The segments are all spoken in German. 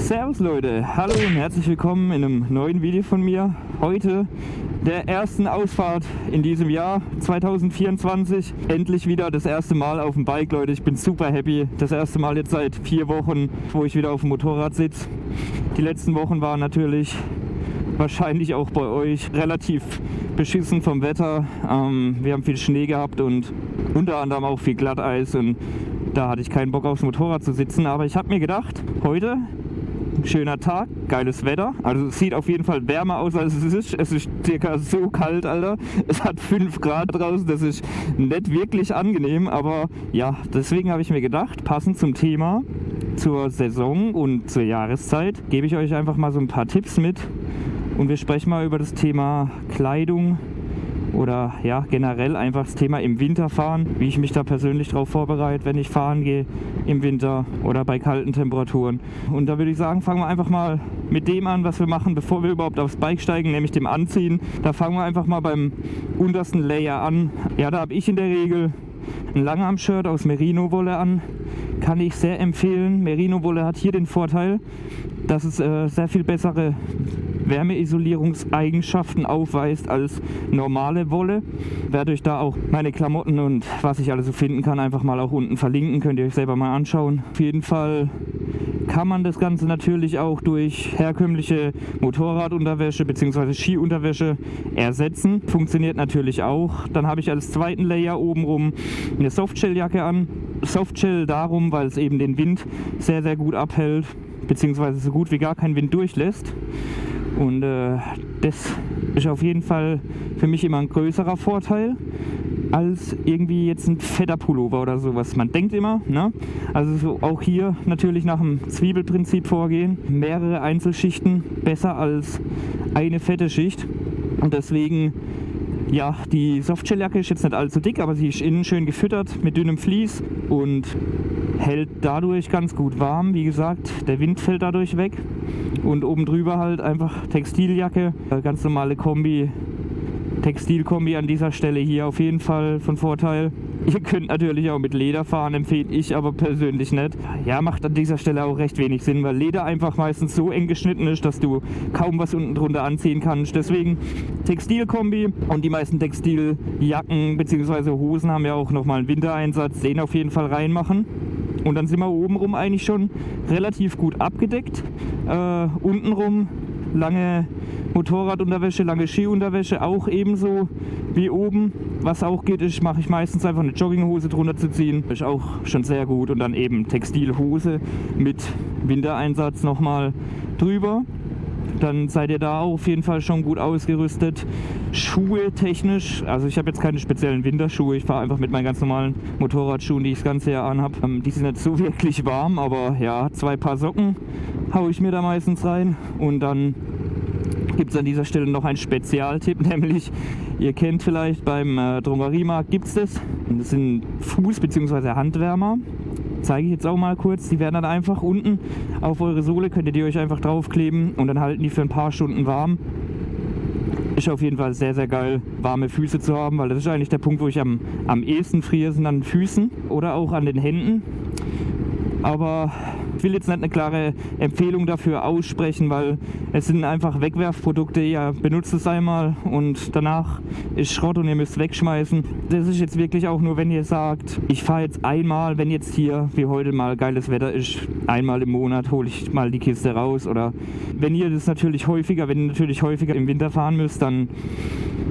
Servus Leute, hallo und herzlich willkommen in einem neuen Video von mir. Heute der ersten Ausfahrt in diesem Jahr 2024. Endlich wieder das erste Mal auf dem Bike, Leute. Ich bin super happy. Das erste Mal jetzt seit 4 Wochen, wo ich wieder auf dem Motorrad sitze. Die letzten Wochen waren natürlich wahrscheinlich auch bei euch relativ beschissen vom Wetter. Wir haben viel Schnee gehabt und unter anderem auch viel Glatteis und da hatte ich keinen Bock aufs Motorrad zu sitzen. Aber ich habe mir gedacht, heute schöner Tag, geiles Wetter. Also es sieht auf jeden Fall wärmer aus, als es ist. Es ist circa so kalt, Alter. Es hat 5 Grad draußen. Das ist nicht wirklich angenehm. Aber ja, deswegen habe ich mir gedacht, passend zum Thema, zur Saison und zur Jahreszeit, gebe ich euch einfach mal so ein paar Tipps mit. Und wir sprechen mal über das Thema Kleidung oder ja, generell einfach das Thema im Winter fahren, wie ich mich da persönlich darauf vorbereite, wenn ich fahren gehe im Winter oder bei kalten Temperaturen. Und da würde ich sagen, fangen wir einfach mal mit dem an, was wir machen, bevor wir überhaupt aufs Bike steigen, nämlich dem Anziehen. Da fangen wir einfach mal beim untersten Layer an. Ja, da habe ich in der Regel ein Langarm-Shirt aus Merino-Wolle an. Kann ich sehr empfehlen. Merino-Wolle hat hier den Vorteil, dass es sehr viel bessere Wärmeisolierungseigenschaften aufweist als normale Wolle. Werde euch da auch meine Klamotten und was ich alles so finden kann, einfach mal auch unten verlinken. Könnt ihr euch selber mal anschauen. Auf jeden Fall kann man das Ganze natürlich auch durch herkömmliche Motorradunterwäsche bzw. Skiunterwäsche ersetzen. Funktioniert natürlich auch. Dann habe ich als zweiten Layer obenrum eine Softshelljacke an. Softshell darum, weil es eben den Wind sehr, sehr gut abhält, beziehungsweise so gut wie gar keinen Wind durchlässt. Und das ist auf jeden Fall für mich immer ein größerer Vorteil als irgendwie jetzt ein fetter Pullover oder sowas. Man denkt immer, ne? Also so auch hier natürlich nach dem Zwiebelprinzip vorgehen. Mehrere Einzelschichten besser als eine fette Schicht. Und deswegen, ja, die Softshell-Jacke ist jetzt nicht allzu dick, aber sie ist innen schön gefüttert mit dünnem Vlies und hält dadurch ganz gut warm. Wie gesagt, der Wind fällt dadurch weg. Und oben drüber halt einfach Textiljacke, ganz normale Kombi, Textilkombi an dieser Stelle hier auf jeden Fall von Vorteil. Ihr könnt natürlich auch mit Leder fahren, empfehle ich aber persönlich nicht. Ja, macht an dieser Stelle auch recht wenig Sinn, weil Leder einfach meistens so eng geschnitten ist, dass du kaum was unten drunter anziehen kannst. Deswegen Textilkombi und die meisten Textiljacken bzw. Hosen haben ja auch nochmal einen Wintereinsatz, den auf jeden Fall reinmachen. Und dann sind wir obenrum eigentlich schon relativ gut abgedeckt. Untenrum lange Motorradunterwäsche, lange Skiunterwäsche auch ebenso wie oben. Was auch geht, ist, mache ich meistens einfach eine Jogginghose drunter zu ziehen. Ist auch schon sehr gut. Und dann eben Textilhose mit Wintereinsatz nochmal drüber. Dann seid ihr da auch auf jeden Fall schon gut ausgerüstet. Schuhe technisch, also ich habe jetzt keine speziellen Winterschuhe, ich fahre einfach mit meinen ganz normalen Motorradschuhen, die ich das ganze Jahr anhabe. Die sind nicht so wirklich warm, aber ja, 2 Paar Socken haue ich mir da meistens rein. Und dann gibt es an dieser Stelle noch einen Spezialtipp, nämlich, ihr kennt vielleicht beim Drogeriemarkt gibt es das. Das sind Fuß- bzw. Handwärmer. Zeige ich jetzt auch mal kurz. Die werden dann einfach unten auf eure Sohle, könnt ihr die euch einfach draufkleben und dann halten die für ein paar Stunden warm. Ist auf jeden Fall sehr, sehr geil, warme Füße zu haben, weil das ist eigentlich der Punkt, wo ich am ehesten friere, sind an den Füßen oder auch an den Händen. Aber ich will jetzt nicht eine klare Empfehlung dafür aussprechen, weil es sind einfach Wegwerfprodukte. Ihr benutzt es einmal und danach ist Schrott und ihr müsst wegschmeißen. Das ist jetzt wirklich auch nur, wenn ihr sagt, ich fahre jetzt einmal, wenn jetzt hier wie heute mal geiles Wetter ist, einmal im Monat hole ich mal die Kiste raus. Oder wenn ihr natürlich häufiger im Winter fahren müsst, dann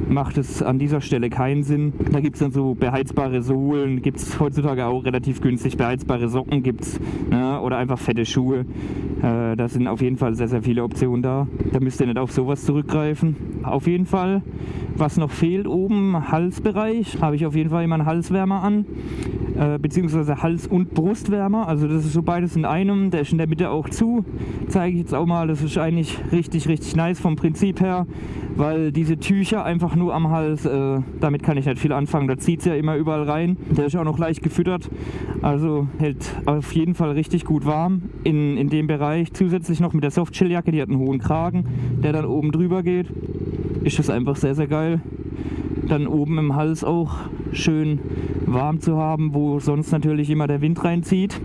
macht es an dieser Stelle keinen Sinn. Da gibt es dann so beheizbare Sohlen, gibt es heutzutage auch relativ günstig, beheizbare Socken gibt es, ne? Oder einfach fette Schuhe. Da sind auf jeden Fall sehr, sehr viele Optionen da. Da müsst ihr nicht auf sowas zurückgreifen. Auf jeden Fall, was noch fehlt oben, Halsbereich, habe ich auf jeden Fall immer einen Halswärmer an. Beziehungsweise Hals- und Brustwärmer, also das ist so beides in einem, der ist in der Mitte auch zu, zeige ich jetzt auch mal, das ist eigentlich richtig, richtig nice vom Prinzip her, weil diese Tücher einfach nur am Hals, damit kann ich nicht viel anfangen, da zieht es ja immer überall rein, der ist auch noch leicht gefüttert, also hält auf jeden Fall richtig gut warm in dem Bereich, zusätzlich noch mit der Softshelljacke, die hat einen hohen Kragen, der dann oben drüber geht, ist das einfach sehr, sehr geil. Dann oben im Hals auch schön warm zu haben, wo sonst natürlich immer der Wind reinzieht.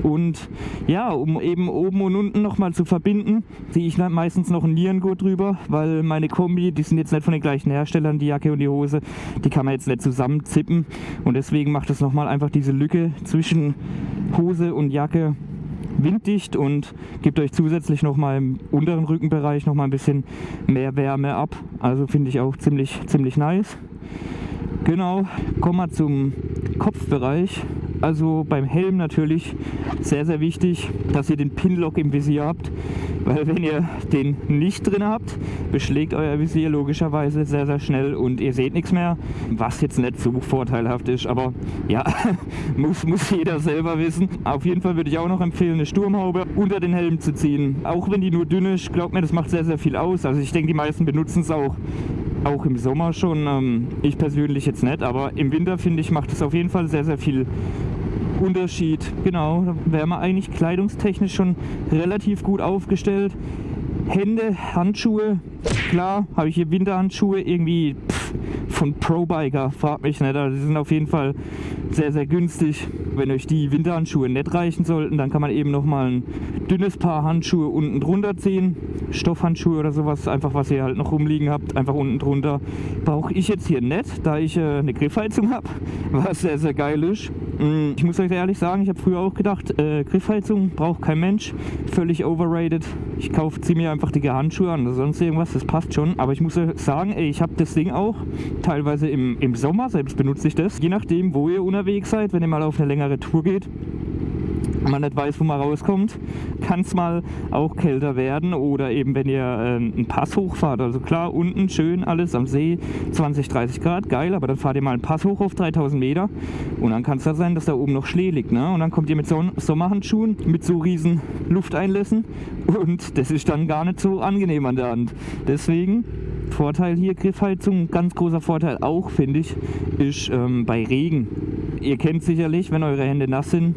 Und ja, um eben oben und unten nochmal zu verbinden, ziehe ich meistens noch ein Nierengurt drüber, weil meine Kombi, die sind jetzt nicht von den gleichen Herstellern, die Jacke und die Hose, die kann man jetzt nicht zusammenzippen. Und deswegen macht es nochmal einfach diese Lücke zwischen Hose und Jacke winddicht und gibt euch zusätzlich nochmal im unteren Rückenbereich nochmal ein bisschen mehr Wärme ab. Also finde ich auch ziemlich nice. Genau, kommen wir zum Kopfbereich. Also beim Helm natürlich sehr wichtig, dass ihr den Pinlock im Visier habt, weil wenn ihr den nicht drin habt, beschlägt euer Visier logischerweise sehr schnell und ihr seht nichts mehr, was jetzt nicht so vorteilhaft ist, aber ja, muss jeder selber wissen. Auf jeden Fall würde ich auch noch empfehlen, eine Sturmhaube unter den Helm zu ziehen, auch wenn die nur dünn ist, glaubt mir, das macht sehr viel aus. Also ich denke, die meisten benutzen es auch im Sommer schon, ich persönlich jetzt nicht, aber im Winter finde ich, macht es auf jeden Fall sehr viel Unterschied. Genau, da wären wir eigentlich kleidungstechnisch schon relativ gut aufgestellt. Hände, Handschuhe, klar, habe ich hier Winterhandschuhe irgendwie von ProBiker, fragt mich nicht, also die sind auf jeden Fall sehr günstig. Wenn euch die Winterhandschuhe nicht reichen sollten, dann kann man eben nochmal ein dünnes Paar Handschuhe unten drunter ziehen. Stoffhandschuhe oder sowas, einfach was ihr halt noch rumliegen habt, einfach unten drunter. Brauche ich jetzt hier nicht, da ich eine Griffheizung habe, was sehr geil ist. Ich muss euch ehrlich sagen, ich habe früher auch gedacht, Griffheizung braucht kein Mensch, völlig overrated. Ich ziehe mir einfach dicke Handschuhe an oder sonst irgendwas, das passt schon. Aber ich muss euch sagen, ich habe das Ding auch teilweise im Sommer, selbst benutze ich das. Je nachdem, wo ihr unterwegs seid, wenn ihr mal auf eine längere Tour geht, man nicht weiß, wo man rauskommt, kann es mal auch kälter werden oder eben wenn ihr einen Pass hochfahrt, also klar, unten schön alles am See, 20-30 Grad, geil, aber dann fahrt ihr mal einen Pass hoch auf 3000 Meter und dann kann es da sein, dass da oben noch Schnee liegt, ne? Und dann kommt ihr mit Sommerhandschuhen, mit so riesen Lufteinlässen und das ist dann gar nicht so angenehm an der Hand. Deswegen Vorteil hier, Griffheizung, ganz großer Vorteil auch, finde ich, ist bei Regen. Ihr kennt sicherlich, wenn eure Hände nass sind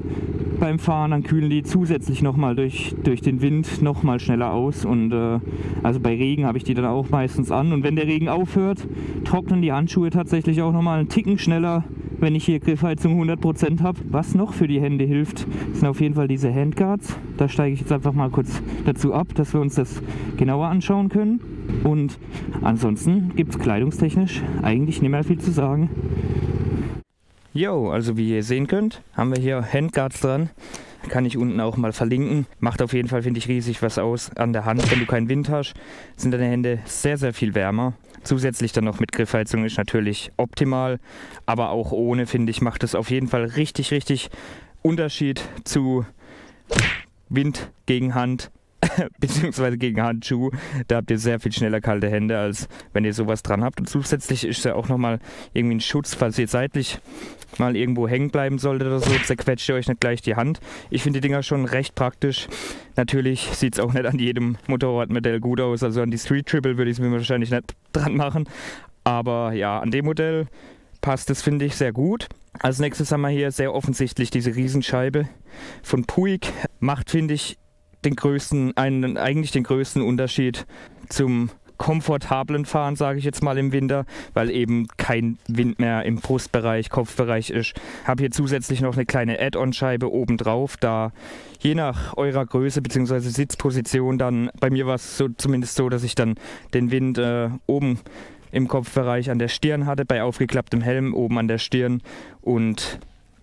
beim Fahren, dann kühlen die zusätzlich nochmal durch den Wind nochmal schneller aus und also bei Regen habe ich die dann auch meistens an und wenn der Regen aufhört, trocknen die Handschuhe tatsächlich auch nochmal einen Ticken schneller, wenn ich hier Griffheizung 100% habe. Was noch für die Hände hilft, sind auf jeden Fall diese Handguards. Da steige ich jetzt einfach mal kurz dazu ab, dass wir uns das genauer anschauen können. Und ansonsten gibt es kleidungstechnisch eigentlich nicht mehr viel zu sagen. Jo, also wie ihr sehen könnt, haben wir hier Handguards dran. Kann ich unten auch mal verlinken. Macht auf jeden Fall, finde ich, riesig was aus an der Hand. Wenn du keinen Wind hast, sind deine Hände sehr viel wärmer. Zusätzlich dann noch mit Griffheizung ist natürlich optimal. Aber auch ohne, finde ich, macht es auf jeden Fall richtig Unterschied zu Wind gegen Hand. Beziehungsweise gegen Handschuhe, da habt ihr sehr viel schneller kalte Hände, als wenn ihr sowas dran habt. Und zusätzlich ist ja auch nochmal irgendwie ein Schutz, falls ihr seitlich mal irgendwo hängen bleiben solltet oder so, zerquetscht ihr euch nicht gleich die Hand. Ich finde die Dinger schon recht praktisch. Natürlich sieht es auch nicht an jedem Motorradmodell gut aus, also an die Street Triple würde ich es mir wahrscheinlich nicht dran machen. Aber ja, an dem Modell passt es, finde ich, sehr gut. Als nächstes haben wir hier sehr offensichtlich diese Riesenscheibe von Puig. Macht, finde ich, eigentlich den größten Unterschied zum komfortablen Fahren, sage ich jetzt mal im Winter, weil eben kein Wind mehr im Brustbereich, Kopfbereich ist. Habe hier zusätzlich noch eine kleine Add-on-Scheibe oben drauf, da je nach eurer Größe bzw. Sitzposition dann, bei mir war es so, zumindest so, dass ich dann den Wind oben im Kopfbereich an der Stirn hatte, bei aufgeklapptem Helm oben an der Stirn und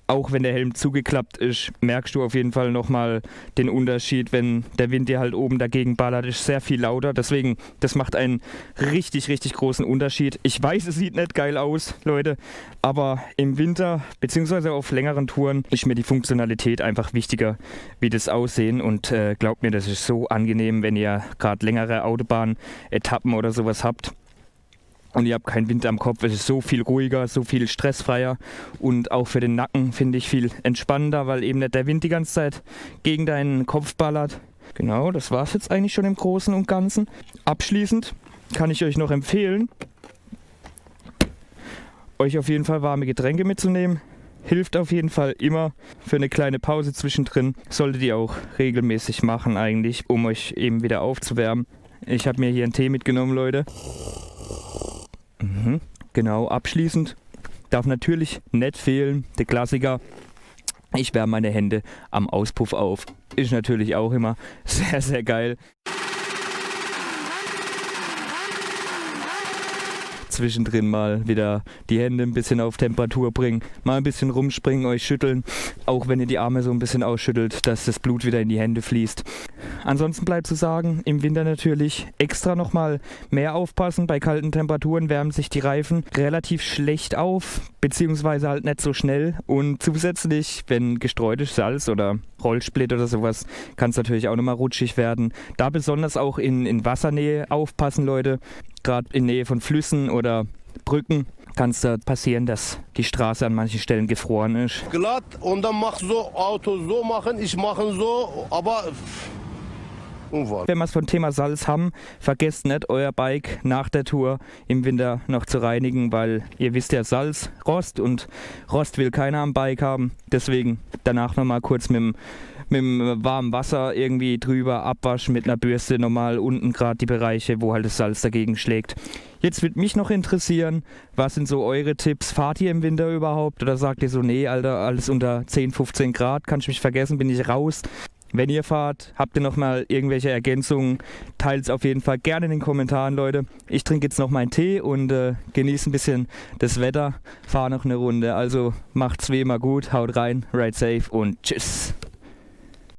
auch wenn der Helm zugeklappt ist, merkst du auf jeden Fall nochmal den Unterschied, wenn der Wind dir halt oben dagegen ballert, ist sehr viel lauter. Deswegen, das macht einen richtig großen Unterschied. Ich weiß, es sieht nicht geil aus, Leute, aber im Winter, beziehungsweise auf längeren Touren, ist mir die Funktionalität einfach wichtiger, wie das Aussehen. Und glaubt mir, das ist so angenehm, wenn ihr gerade längere Autobahn-Etappen oder sowas habt. Und ihr habt keinen Wind am Kopf, es ist so viel ruhiger, so viel stressfreier und auch für den Nacken finde ich viel entspannender, weil eben nicht der Wind die ganze Zeit gegen deinen Kopf ballert. Genau, das war es jetzt eigentlich schon im Großen und Ganzen. Abschließend kann ich euch noch empfehlen, euch auf jeden Fall warme Getränke mitzunehmen. Hilft auf jeden Fall immer für eine kleine Pause zwischendrin. Solltet ihr auch regelmäßig machen eigentlich, um euch eben wieder aufzuwärmen. Ich habe mir hier einen Tee mitgenommen, Leute. Genau, abschließend darf natürlich nicht fehlen der Klassiker Ich wärme meine Hände am Auspuff auf. Ist natürlich auch immer sehr, sehr geil. Zwischendrin mal wieder die Hände ein bisschen auf Temperatur bringen, mal ein bisschen rumspringen, euch schütteln, auch wenn ihr die Arme so ein bisschen ausschüttelt, dass das Blut wieder in die Hände fließt. Ansonsten bleibt zu sagen, im Winter natürlich extra nochmal mehr aufpassen. Bei kalten Temperaturen wärmen sich die Reifen relativ schlecht auf, beziehungsweise halt nicht so schnell. Und zusätzlich, wenn gestreutes Salz oder Rollsplit oder sowas, kann es natürlich auch nochmal rutschig werden. Da besonders auch in Wassernähe aufpassen, Leute. Gerade in Nähe von Flüssen oder Brücken kann es da passieren, dass die Straße an manchen Stellen gefroren ist. Glatt und dann mach so, Auto so machen, ich mache so, aber Unfall. Wenn wir es vom Thema Salz haben, vergesst nicht, euer Bike nach der Tour im Winter noch zu reinigen, weil ihr wisst ja, Salz, Rost und Rost will keiner am Bike haben. Deswegen danach nochmal kurz mit dem warmen Wasser irgendwie drüber abwaschen mit einer Bürste, normal unten gerade die Bereiche, wo halt das Salz dagegen schlägt. Jetzt würde mich noch interessieren, was sind so eure Tipps? Fahrt ihr im Winter überhaupt oder sagt ihr so, nee, Alter, alles unter 10, 15 Grad, kann ich mich vergessen, bin ich raus? Wenn ihr fahrt, habt ihr nochmal irgendwelche Ergänzungen, teilt es auf jeden Fall gerne in den Kommentaren, Leute. Ich trinke jetzt noch meinen Tee und genieße ein bisschen das Wetter, fahre noch eine Runde. Also macht's wie immer gut, haut rein, ride safe und tschüss.